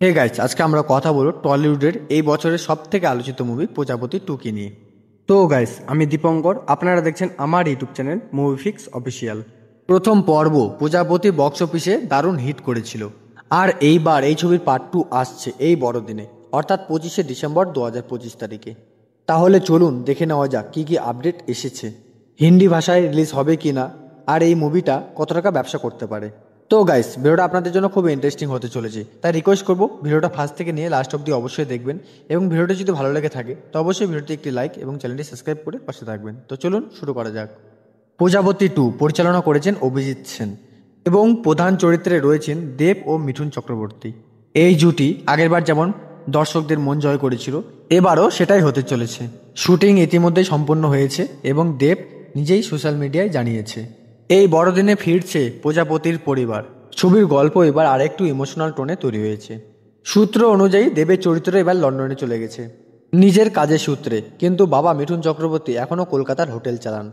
Hey guys, আজকে আমরা কথা বলবো টলিউডের এই বছরের সব থেকে আলোচিত মুভি প্রজাপতি 2 কে নিয়ে। তো গাইস, আমি দীপঙ্কর, আপনারা দেখছেন আমার YouTube channel movie fix official. প্রথম পর্ব প্রজাপতি বক্স অফিসে দারুণ হিট করেছিল, আর এইবার এই ছবির পার্ট 2 আসছে এই বড়দিনে, অর্থাৎ 25শে ডিসেম্বর 2025 তারিখে। তাহলে চলুন দেখে নেওয়া যাক কী কী আপডেট এসেছে, হিন্দি ভাষায় রিলিজ হবে কি না, আর এই মুভিটা কত টাকা ব্যবসা করতে পারে। তো গাইস, ভিডিওটা আপনাদের জন্য খুব ইন্টারেস্টিং হতে চলেছে, তাই রিকোয়েস্ট করবো ভিডিওটা ফার্স্ট থেকে নিয়ে লাস্ট অবধি অবশ্যই দেখবেন, এবং ভিডিওটি যদি ভালো লেগে থাকে তো অবশ্যই ভিডিওটি একটি লাইক এবং চ্যানেলটি সাবস্ক্রাইব করে পাশে থাকবেন। তো চলুন শুরু করা যাক। প্রজাপতি 2 পরিচালনা করেছেন অভিজিৎ সেন, এবং প্রধান চরিত্রে রয়েছেন দেব ও মিঠুন চক্রবর্তী। এই জুটি আগেরবার যেমন দর্শকদের মন জয় করেছিল, এবারও সেটাই হতে চলেছে। শুটিং ইতিমধ্যেই সম্পন্ন হয়েছে এবং দেব নিজেই সোশ্যাল মিডিয়ায় জানিয়েছে এই বড়দিনে ফিরছে প্রজাপতির পরিবার। ছবির গল্প এবার আরেকটু ইমোশনাল টোনে তৈরি হয়েছে। সূত্র অনুযায়ী দেবের চরিত্র এবার লন্ডনে চলে গেছে নিজের কাজের সূত্রে, কিন্তু বাবা মিঠুন চক্রবর্তী এখনও কলকাতার হোটেল চালান।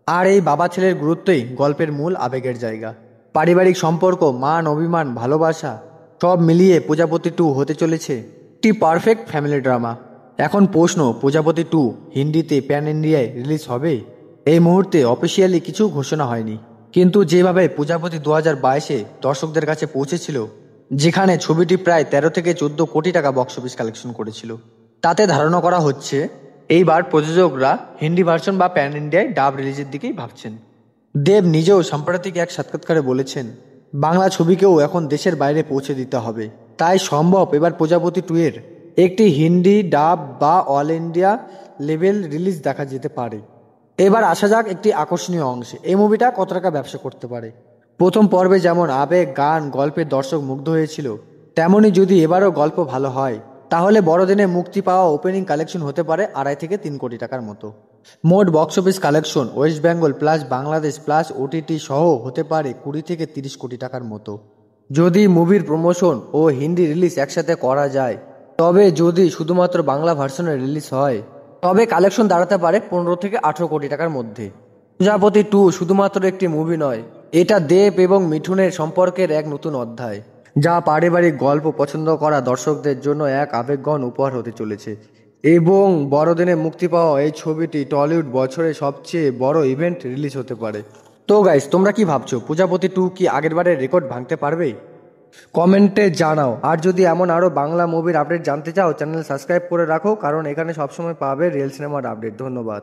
আর এই বাবা ছেলের গুরুত্বই গল্পের মূল আবেগের জায়গা। পারিবারিক সম্পর্ক, মান অভিমান, ভালোবাসা সব মিলিয়ে প্রজাপতি 2 হতে চলেছে একটি পারফেক্ট ফ্যামিলি ড্রামা। এখন প্রশ্ন, প্রজাপতি 2 হিন্দিতে প্যান ইন্ডিয়ায় রিলিজ হবে? এই মুহূর্তে অফিসিয়ালি কিছু ঘোষণা হয়নি, কিন্তু যেভাবে প্রজাপতি 2022-এ দর্শকদের কাছে পৌঁছেছিল, যেখানে ছবিটি প্রায় 13 থেকে 14 কোটি টাকা বক্স অফিস কালেকশন করেছিল, তাতে ধারণা করা হচ্ছে এইবার প্রযোজকরা হিন্দি ভার্সন বা প্যান ইন্ডিয়ায় ডাব রিলিজের দিকেই ভাবছেন। দেব নিজেও সাম্প্রতিক এক সাক্ষাৎকারে বলেছেন, বাংলা ছবিকেও এখন দেশের বাইরে পৌঁছে দিতে হবে, তাই সম্ভব এবার প্রজাপতি 2 এর একটি হিন্দি ডাব বা অল ইন্ডিয়া লেভেল রিলিজ দেখা যেতে পারে। এবার আসা যাক একটি আকর্ষণীয় অংশে, এই মুভিটা কত টাকা ব্যবসা করতে পারে। প্রথম পর্বে যেমন আবেগ, গান, গল্পের দর্শক মুগ্ধ হয়েছিল, তেমনই যদি এবারও গল্প ভালো হয়, তাহলে বড়দিনে মুক্তি পাওয়া ওপেনিং কালেকশন হতে পারে 2.5 থেকে 3 কোটি টাকার মতো। মোট box office collection West Bengal plus Bangladesh plus OTT সহ হতে পারে 20 থেকে 30 কোটি টাকার মতো, যদি মুভির প্রমোশন ও হিন্দি রিলিজ একসাথে করা যায়। তবে যদি শুধুমাত্র বাংলা ভার্সনে রিলিজ হয়, তবে কালেকশন দাঁড়াতে পারে 15 থেকে 18 কোটি টাকার মধ্যে। প্রজাপতি 2 শুধুমাত্র একটি মুভি নয়, এটা দেব এবং মিঠুনের সম্পর্কের এক নতুন অধ্যায়, যা পারিবারিক গল্প পছন্দ করা দর্শকদের জন্য এক আবেগঘন উপহার হতে চলেছে। এবং বড়দিনে মুক্তি পাওয়া এই ছবিটি টলিউড বছরের সবচেয়ে বড় ইভেন্ট রিলিজ হতে পারে। তো গাইস, তোমরা কি ভাবছো, প্রজাপতি 2 কি আগেরবারের রেকর্ড ভাঙতে পারবে? কমেন্টে জানাও। আর যদি এমন আরও বাংলা মুভির আপডেট জানতে চাও, চ্যানেল সাবস্ক্রাইব করে রাখো, কারণ এখানে সবসময় পাবে রিয়েল সিনেমার আপডেট। ধন্যবাদ।